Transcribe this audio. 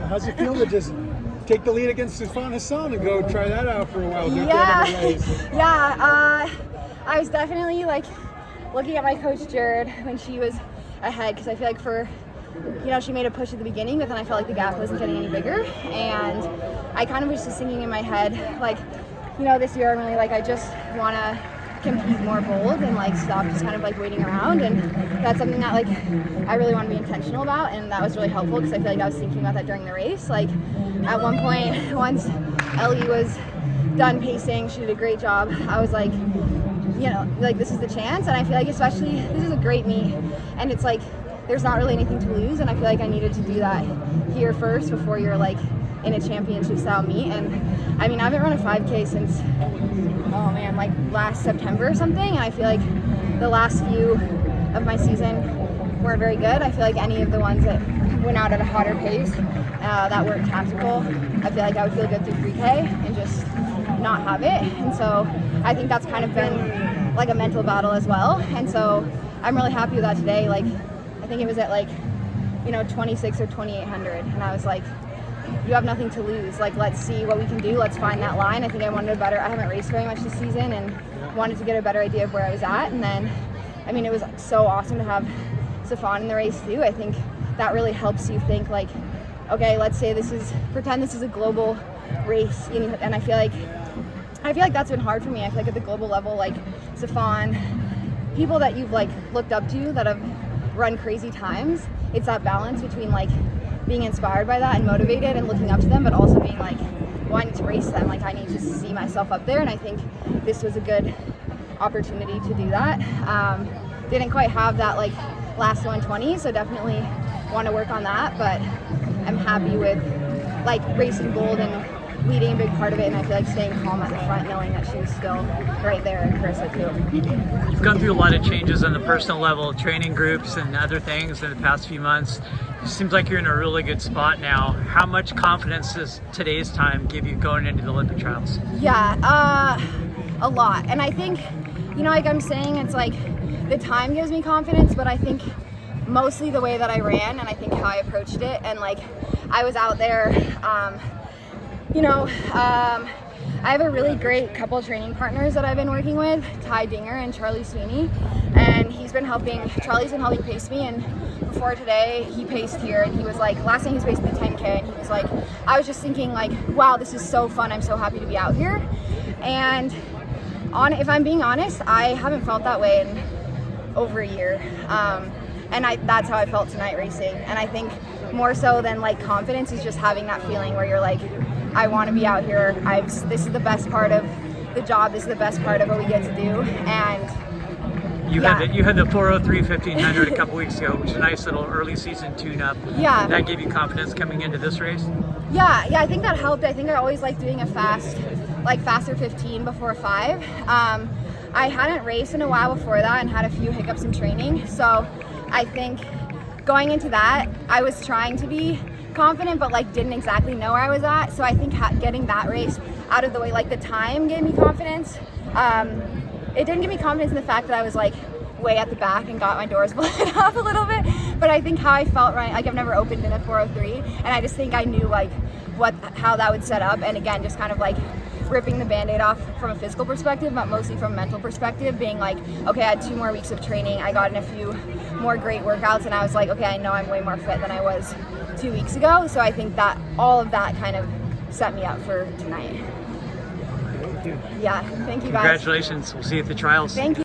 How's it feel to just take the lead against Stefan Hassan and go try that out for a while? I was definitely like looking at my coach Jared when she was ahead, because I feel like she made a push at the beginning, but then I felt like the gap wasn't getting any bigger, and I kind of was just thinking in my head, like, this year I'm really like, I just want to compete more bold and like stop just kind of like waiting around, and that's something that like I really want to be intentional about, and that was really helpful because I feel like I was thinking about that during the race. Like at one point, once Ellie was done pacing, she did a great job, I was like, like this is the chance, and I feel like especially this is a great meet, and it's like there's not really anything to lose, and I feel like I needed to do that here first before you're like in a championship style meet. And I mean, I haven't run a 5K since, like last September or something, and I feel like the last few of my season weren't very good. I feel like any of the ones that went out at a hotter pace that weren't tactical, I feel like I would feel good through 3K and just not have it. And so I think that's kind of been like a mental battle as well, and so I'm really happy with that today. Like I think it was at like 26 or 2800, and I was like, you have nothing to lose, like let's see what we can do, let's find that line. I think I haven't raced very much this season and wanted to get a better idea of where I was at. And then I mean, it was so awesome to have Stefan in the race too. I think that really helps you think like, okay, let's say pretend this is a global race, and I feel like that's been hard for me. I feel like at the global level, like Stefan, people that you've like looked up to that have run crazy times, it's that balance between like being inspired by that and motivated and looking up to them, but also being like wanting to race them. Like I need to see myself up there, and I think this was a good opportunity to do that. Didn't quite have that like last 120, so definitely want to work on that, but I'm happy with like racing bold and leading a big part of it, and I feel like staying calm at the front, knowing that she was still right there, and Carissa too. You've gone through a lot of changes on the personal level, training groups and other things in the past few months. It seems like you're in a really good spot now. How much confidence does today's time give you going into the Olympic trials? Yeah, a lot. And I think, like I'm saying, it's like the time gives me confidence, but I think mostly the way that I ran, and I think how I approached it, and like I was out there, I have a really great couple training partners that I've been working with, Ty Dinger and Charlie Sweeney, and Charlie's been helping pace me. And before today, he paced here, and he was like, last time he was pacing the 10K, and he was like, I was just thinking like, wow, this is so fun, I'm so happy to be out here. And if I'm being honest, I haven't felt that way in over a year, and that's how I felt tonight racing. And I think more so than like confidence is just having that feeling where you're like, I want to be out here. This is the best part of the job. This is the best part of what we get to do. And you had the 403 1500 a couple weeks ago, which is a nice little early season tune-up. Yeah. That gave you confidence coming into this race? Yeah, I think that helped. I think I always like doing a faster 15 before 5. I hadn't raced in a while before that and had a few hiccups in training. So I think going into that, I was trying to be confident, but like didn't exactly know where I was at. So I think getting that race out of the way, like the time gave me confidence. It didn't give me confidence in the fact that I was like way at the back and got my doors blown off a little bit, but I think how I felt right, like I've never opened in a 403, and I just think I knew like how that would set up. And again, just kind of like ripping the band-aid off from a physical perspective, but mostly from a mental perspective, being like, okay, I had 2 more weeks of training, I got in a few more great workouts, and I was like, okay, I know I'm way more fit than I was 2 weeks ago. So I think that all of that kind of set me up for tonight. Thank you. Yeah, thank you guys. Congratulations. We'll see you at the trials. Thank you.